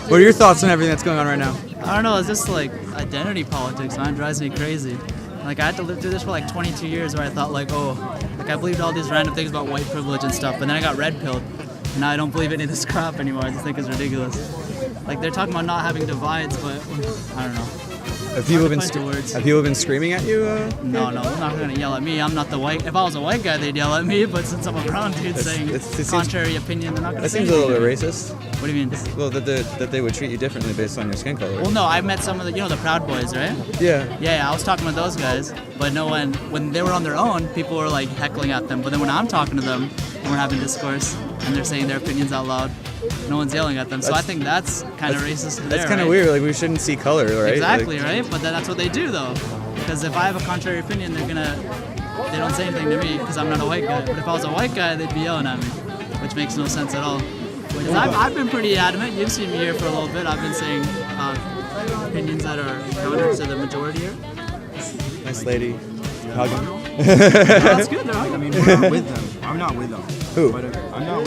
What are your thoughts on everything that's going on right now? I don't know, it's just like identity politics, man. It drives me crazy. Like I had to live through this for like 22 years where I thought like, oh, like I believed all these random things about white privilege and stuff, but then I got red pilled. And now I don't believe any of this crap anymore. I just think it's ridiculous. Like they're talking about not having divides, but I don't know. Have people been screaming at you? No, they're not going to yell at me. I'm not the white. If I was a white guy, they'd yell at me. But since I'm a brown dude saying contrary opinion, they're not going to say That seems a little bit racist. What do you mean? Well, that they would treat you differently based on your skin color. Well, no, I met some of the, the Proud Boys, right? Yeah. I was talking with those guys. But no one, when they were on their own, people were like heckling at them. But then when I'm talking to them and we're having discourse and they're saying their opinions out loud, no one's yelling at them. So I think that's kind of racist. That's kind of weird. Like we shouldn't see color, right? Exactly, right? But that's what they do, though. Because if I have a contrary opinion, they don't say anything to me because I'm not a white guy. But if I was a white guy, they'd be yelling at me, which makes no sense at all. Because I've been pretty adamant. You've seen me here for a little bit. I've been saying opinions that are counter to the majority here. Nice lady. Hugging. That's good. They're hugging. I mean, we're not with them. I'm not with them. Who? But I'm not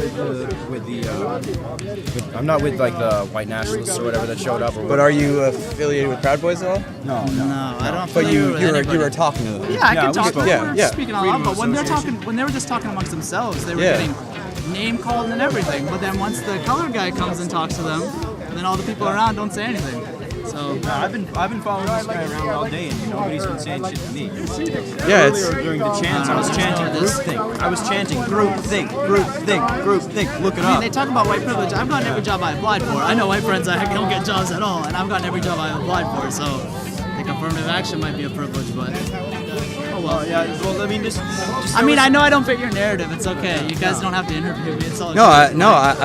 I'm not with like the white nationalists or whatever that showed up. But are you affiliated with Proud Boys at all? No, I don't. But you were talking to them. Yeah, I can talk to them. Yeah. Speaking out loud. But when they were just talking amongst themselves, they were getting name called and everything. But then once the color guy comes and talks to them, then all the people around don't say anything. So I've been following this guy around all day, and nobody's been saying shit to me. Yeah, during the chants, I was chanting groupthink. I was chanting groupthink. Look it I mean, up. they talk about white privilege. I've gotten every job I applied for. I know white friends that don't get jobs at all, and I've gotten every job I applied for. So I think affirmative action might be a privilege, but oh well. Yeah. Well, I mean, I know I don't fit your narrative. It's okay. You guys don't have to interview me. It's all No, I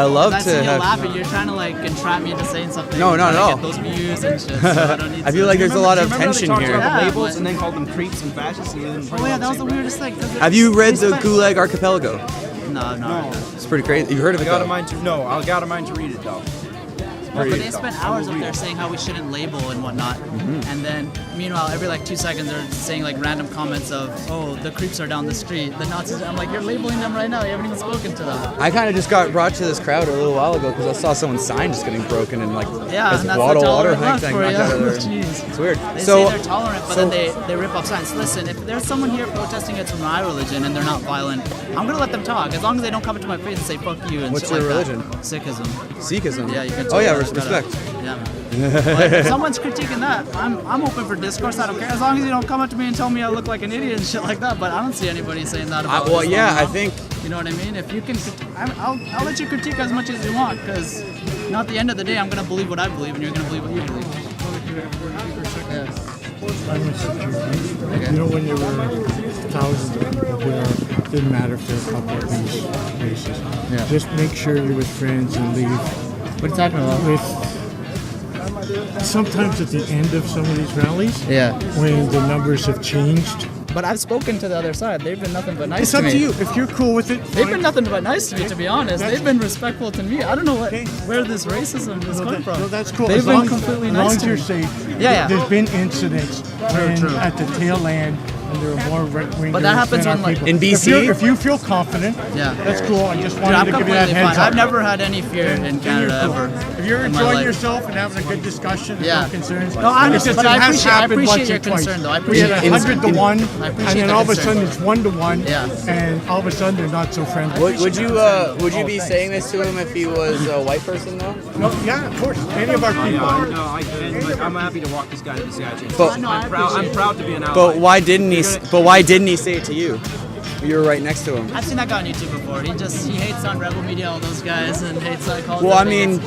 love to you're have. laughing. You're trying to like entrap me into saying something. No, not at all. Get those views and shit. So I don't need I feel like there's a lot of Remember tension they talked here. about the Yeah, labels but- and then called them creeps and fascists. And then Oh yeah, that was the weirdest thing. Have you read the Gulag Archipelago? No. It's pretty crazy. You heard of I it? got a though? mind to read it though. But they spent hours up there saying how we shouldn't label and whatnot, and then meanwhile every like 2 seconds they're saying like random comments of, oh, the creeps are down the street, the Nazis. I'm like, you're labeling them right now. You haven't even spoken to them. I kind of just got brought to this crowd a little while ago because I saw someone's sign just getting broken and like Yeah, this and that's water the water tolerant thing left knocked out of for you. there. Jeez. It's weird. They So say they're tolerant, but then they rip off signs. Listen, if there's someone here protesting against my religion and they're not violent, I'm gonna let them talk as long as they don't come into my face and say fuck you and What's shit your like religion? that. Sikhism. Sikhism. Yeah, you can. Oh yeah, totally respect. Yeah. But if someone's critiquing that, I'm open for discourse. I don't care as long as you don't come up to me and tell me I look like an idiot and shit like that. But I don't see anybody saying that about. Well, Islam, yeah, you know? I think. You know what I mean? If you can, I'll let you critique as much as you want, because at the end of the day, I'm gonna believe what I believe, and you're gonna believe what you believe. You know, when there were thousands of people there, it didn't matter if there were a couple of these races. Yeah. Just make sure you're with friends and leave. What are you talking about? Sometimes at the end of some of these rallies, Yeah. when the numbers have changed, But I've spoken to the other side. They've been nothing but nice it's to up me. to you. If you're cool with it, They've fine. been nothing but nice to me, to be honest. They've been respectful to me. I don't know where this racism is coming from. No, that's cool. They've As been long- completely as nice long as to you're me. safe. Yeah. There's been incidents when true. at the tail end, and there were more right-wingers But that happens than when, our like, people. in BC? If you feel confident, Yeah. that's cool. I just Dude, wanted I'm to give you that completely heads fine. up. I've never had any fear in Then Canada you're cool. ever. If you're in my enjoying life. yourself and having a good discussion, Yeah. no concerns. No, I It's just but it I has appreciate happened once your or twice. concern, though. I We had appreciate 100 to 1, I and appreciate then the all of a concern. sudden it's 1 to 1, Yeah. and all of a sudden they're not so friendly. Would you be saying this to him if he was a white person though? No, yeah, of course. Any of our people. I'm happy to walk this guy to the statue. But- I'm proud to be an ally. But why didn't he say it to you? You were right next to him. I've seen that guy on YouTube before. He hates on Rebel Media, all those guys, and hates like all. Well, I mean,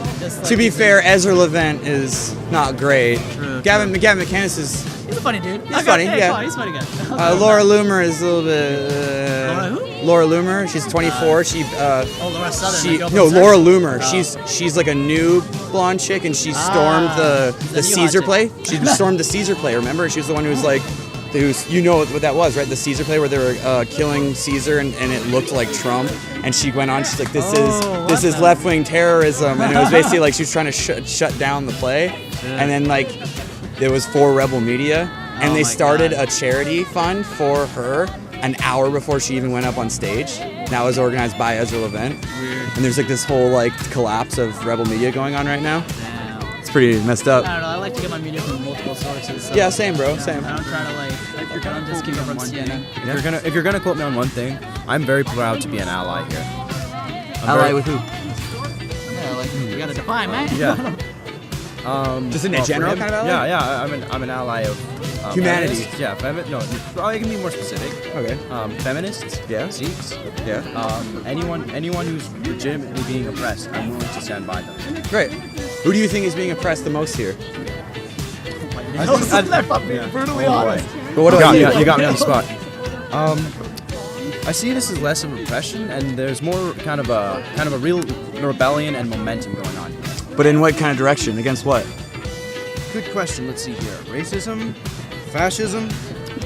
to be fair, Ezra Levant is not great. True, Gavin McInnes is. he's a funny dude. He's funny, yeah. He's a funny guy. Laura Loomer is a little bit. Laura who? Laura Loomer. She's 24. She. Oh, Laura Southern. She, like, no, open Laura sex? Loomer. Oh. She's like a new blonde chick, and she stormed the new Caesar hot play. She stormed the Caesar play. Remember, she was the one who was like, you know what that was, right? The Caesar play where they were killing Caesar, and it looked like Trump. And she went on. She's like, this is left wing terrorism, and it was basically like she was trying to shut down the play. And then like, it was for Rebel Media. and they my started God. a charity fund for her an hour before she even went up on stage. That was organized by Ezra Levant. Weird. And there's like this whole like collapse of rebel media going on right now. Damn. It's pretty messed up. I don't know. I like to get my media from multiple sources. So, Yeah, same, bro, same. I don't try to like. I don't just keep it from CNN. If you're gonna quote me on one thing, I'm very proud to be an ally here. Ally with who? Yeah, like you gotta define, man. Yeah. Just in a for general him- kind of ally? Yeah. I'm an ally of Humanity. feminists. Yeah, no. I can be more specific. Okay. Feminists. Yeah. Sikhs. Yeah. Anyone who's legitimately being oppressed, I'm willing to stand by them. Great. Who do you think is being oppressed the most here? Brutally honest. But what about you? You got me on the spot. I see this as less of repression, and there's more kind of a real rebellion and momentum going on here. But in what kind of direction? Against what? Good question. Let's see here. Racism, fascism,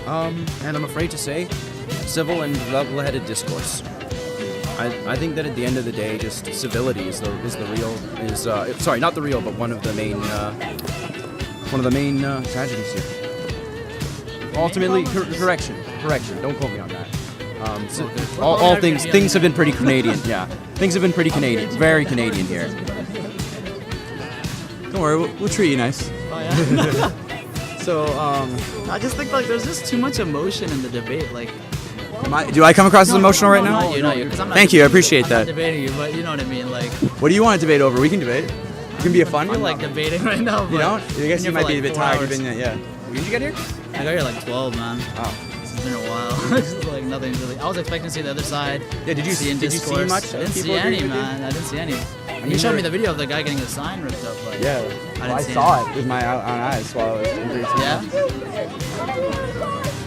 and I'm afraid to say, civil and level-headed discourse. I think that at the end of the day, just civility is sorry, not the real, but one of the main tragedies here. Ultimately, correction. Don't quote me on that. All things have been pretty Canadian. Yeah, things have been pretty Canadian, very Canadian here. Don't worry, we'll treat you nice. Oh, yeah. So, I just think like there's just too much emotion in the debate. Like, do I come across as emotional right now? not you, 'cause I'm not Thank you, I debating appreciate I'm that. not debating you, but you know what I mean. Like, What do you want to debate over? We can debate. It can be a fun I feel one. like debating right now. But You don't? I guess been you here might for be a like bit 4 tired. hours. You've been, yeah. When did you get here? I got here like 12, man. Oh. It's been a while. It's just like nothing's really. I was expecting to see the other side. Yeah, did you see in see discourse. much I didn't of see people any, agreeing with you? man. I didn't see any. mean, You showed me there- the video of the guy getting his sign ripped up. But Yeah. didn't I see saw it with my own eyes while I was in Greece. Yeah.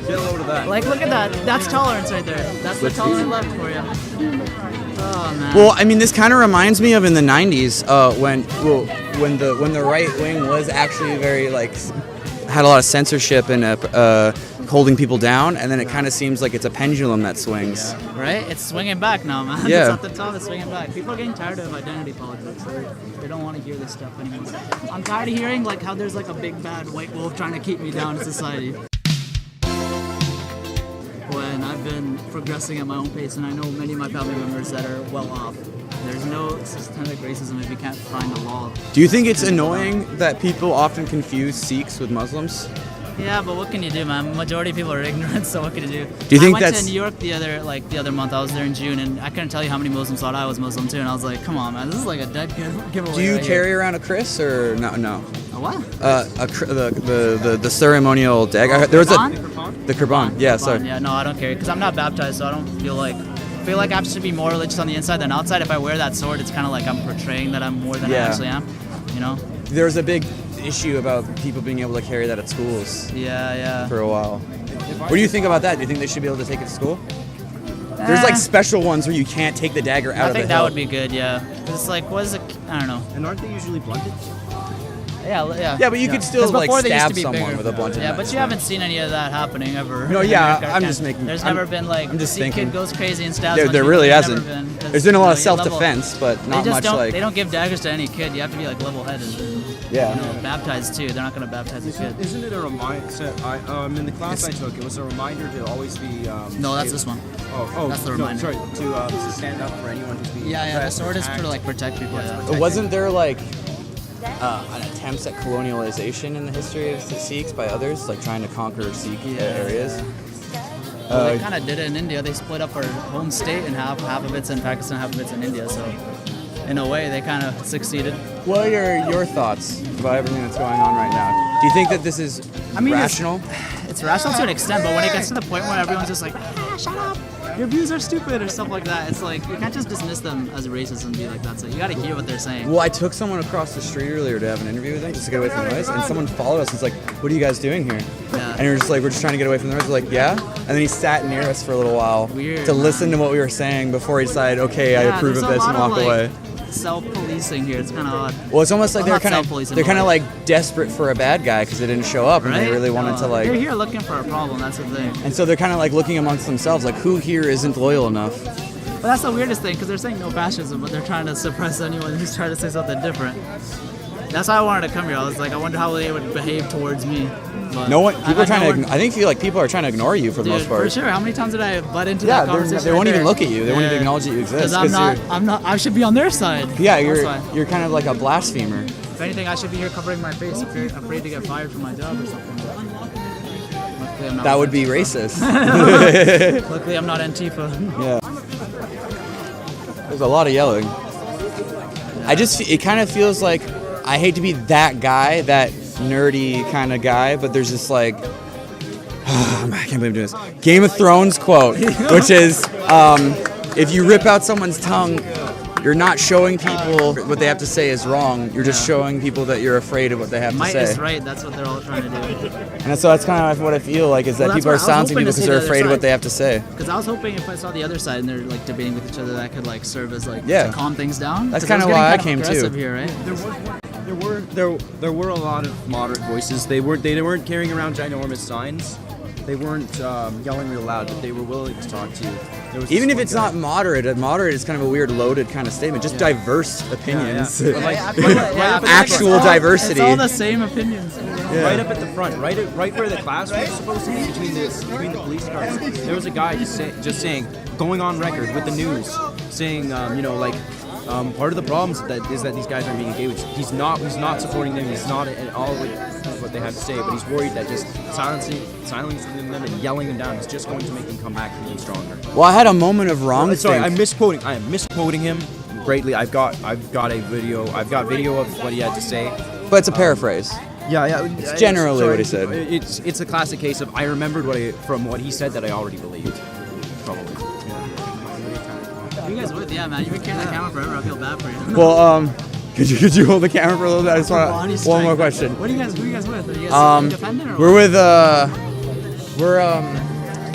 Get a load of that. Like, look at that. That's tolerance right there. That's the tolerant left for you. Oh man. Well, I mean, this kind of reminds me of in the '90s when the right wing was actually very like had a lot of censorship and holding people down, and then it kind of seems like it's a pendulum that swings. Right? It's swinging back now, man. Yeah. It's at the top, it's swinging back. People are getting tired of identity politics. They don't want to hear this stuff anymore. I'm tired of hearing like how there's like a big bad white wolf trying to keep me down in society. When I've been progressing at my own pace, and I know many of my family members that are well off. There's no systemic racism if you can't find a law. Do you think it's annoying that people often confuse Sikhs with Muslims? Yeah, but what can you do, man? Majority of people are ignorant, so what can you do? Do you think I went that's- to New York the other month. I was there in June, and I couldn't tell you how many Muslims thought I was Muslim too. And I was like, come on, man, this is like a dead giveaway. Do you right carry here. around a kris or no? A what? The ceremonial dagger. There was Qurban? the Qurban. Yeah, sorry. Yeah, no, I don't carry because I'm not baptized, so I don't feel like. I feel like I should be more religious on the inside than outside. If I wear that sword, it's kind of like I'm portraying that I'm more than I Yeah. actually am. You know? There's a big issue about people being able to carry that at schools Yeah. for a while. What do you think about that? Do you think they should be able to take it to school? There's like special ones where you can't take the dagger out I of the think that hilt. would be good. Yeah. 'Cause it's like, what is it? I don't know. And aren't they usually blunted? Yeah. Yeah, but you could still 'Cause like before they used stab to be someone bigger. with a blunted Yeah, knife. but you haven't seen any of that happening ever. No, in yeah, America, I'm can- just making- There's I'm- never been like I'm just Sikh thinking. kid goes crazy and stabs. There, a bunch there of really people. hasn't. Never been, 'cause, There's been a lot of you know, you level- self-defense, but They not just much don't. like. They don't give daggers to any kid. You have to be like level-headed. And, Yeah. You know, baptized too. They're not gonna baptize a kid. Isn't it a reminder? In the class I took, it was a reminder to always be. No, that's this one. Oh, That's the no, reminder. sorry, to stand up for anyone who's being. Yeah. The oppressed, sword is attacked. to like protect people. Yeah. But wasn't there like an attempts at colonialization in the history of the Sikhs by others, like trying to conquer Sikh areas? Well, they kind of did it in India. They split up our home state, and half of it's in Pakistan, half of it's in India. So, in a way, they kind of succeeded. What are your thoughts about everything that's going on right now? Do you think that this is rational? It's rational to an extent, but when it gets to the point where everyone's just like, shut up, your views are stupid or stuff like that, it's like you can't just dismiss them as racist and be like, that's it. You got to hear what they're saying. Well, I took someone across the street earlier to have an interview with them just to get away from the noise, and someone followed us and was like, what are you guys doing here? Yeah. And we were just like, we're just trying to get away from the noise. We're like, yeah? And then he sat near us for a little while Weird, to listen man. to what we were saying before he decided, okay, I Yeah, approve there's of a this and lot walk of, away. Self-policing here. It's kind of odd. Well, it's almost like I'm they're not kind self-policing, of but like desperate for a bad guy because they didn't show up, and they really wanted to They're like. here looking for a problem. That's the thing. And so they're kind of like looking amongst themselves, like who here isn't loyal enough? But that's the weirdest thing because they're saying no fascism, but they're trying to suppress anyone who's trying to say something different. That's why I wanted to come here. I was like, I wonder how they would behave towards me. But No one. People are trying no to. I think feel like people are trying to ignore you for the Dude, most part. for sure. How many times did I butt into Yeah, that conversation? they won't right even there? look at you. They won't even acknowledge that you exist. Because I'm not. I should be on their side. Yeah, That's why. you're kind of like a blasphemer. If anything, I should be here covering my face, afraid to get fired from my job or something. Luckily, I'm not That would be racist. Luckily, I'm not Antifa. Yeah. There's a lot of yelling. It kind of feels like I hate to be that guy, that nerdy kind of guy, but there's this like, I can't believe I'm doing this. Game of Thrones quote, which is, if you rip out someone's tongue, you're not showing people what they have to say is wrong. You're just showing people that you're afraid of what they have to Might say. is right. That's what they're all trying to do. And so that's kind of what I feel like, is that Well, people are that's what I was silencing hoping people to because see they're the other afraid of what side. they have to say. Because I was hoping if I saw the other side and they're like debating with each other, that could like serve as like Yeah. to calm things down. That's 'Cause it was kinda why I getting came, kind of too. aggressive here, right? There were a lot of moderate voices. They weren't carrying around ginormous signs. They weren't yelling real loud, but they were willing to talk to you. There was Even this if one it's guy- not moderate is kind of a weird loaded kind of statement. Just diverse opinions. But like, I feel like- I feel like Actual it's all- diversity. It's all the same opinions. right up at the front, right where the class was supposed to be, between the police cars. There was a guy just saying, going on record with the news, saying, part of the problems is that these guys aren't being engaged. He's not supporting them. He's not at all with what they have to say, but he's worried that just silencing them and yelling them down is just going to make them come back even stronger. Well, I had a moment of wrong Sorry, think. I am misquoting him greatly. I've got video of what he had to say. But it's a paraphrase. Yeah. It's generally what he said. It's a classic case of I remembered from what he said that I already believed. Probably. You guys would, yeah, man. You've been carrying that camera forever. I feel bad for you. Well, could you hold the camera for a little bit? I just want Body one strike. more question. Who are you guys with? Are you guys independent or We're what? with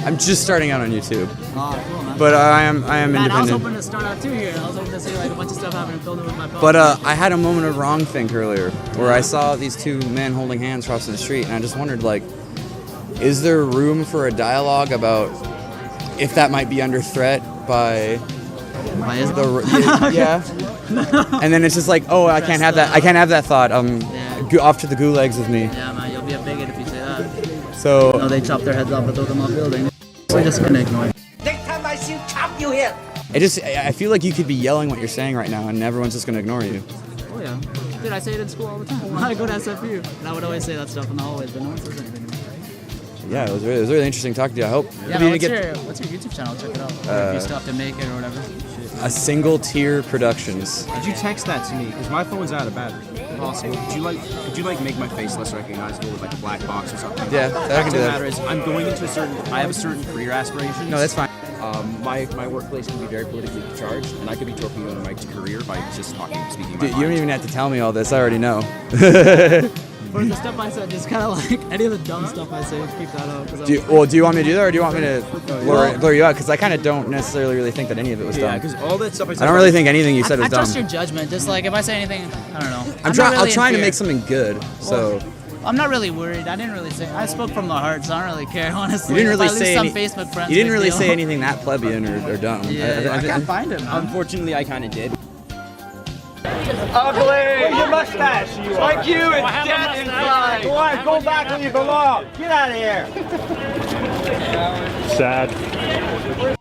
I'm just starting out on YouTube, Oh, cool, man. but I am Man, I was independent. hoping to start out too here. I was hoping to see like a bunch of stuff happening and film it with my phone. But I had a moment of wrong think earlier, where I saw these two men holding hands crossing the street, and I just wondered, like, is there room for a dialogue about if that might be under threat by Why is yeah? And then it's just like, oh, I can't have that. I can't have that thought. Off to the gulags with me. Yeah, man, you'll be a bigot if you say that. So No, they chop their heads off and throw them off building. We're just gonna ignore it. Next time I see you, chop you here. I feel like you could be yelling what you're saying right now, and everyone's just gonna ignore you. Oh yeah. Dude, I say it in school all the time. When I go to SFU, and I would always say that stuff in the hallways, but no one says anything. Yeah, it was really interesting talking to you. I hope Yeah, you man, get what's your YouTube channel? Check it out. If you still have to make it or whatever. a single tier productions. Did you text that to me? Because my phone's out of battery. Possible. Could you make my face less recognizable with like a black box or something? Yeah, The I can fact of do the that. matter is, I'm going into I have a certain career aspirations. No, that's fine. My workplace can be very politically charged, and I could be torpedoing my career by just speaking my Dude, you don't mind. even have to tell me all this. I already know. For the stuff I said, just kind of like any of the dumb stuff I say, just keep that out. Do you want me to do that, or do you want me to blur you out? Because I kind of don't necessarily really think that any of it was Yeah, dumb. because all that stuff I said. I don't really think anything you said I was dumb. trust your judgment. Just like if I say anything, I don't know. I'm trying to make something good. So I'm not really worried. I didn't really say. I spoke from the heart, so I don't really care, honestly. you didn't really if I lose say some any, Facebook friends. you didn't big really deal. say anything that plebeian or dumb. Yeah, I can't find it, man. Unfortunately, I kind of did. Ugly! Your mustache, you like you, it's dead inside. Go on, go back where you belong. Get out of here. Sad.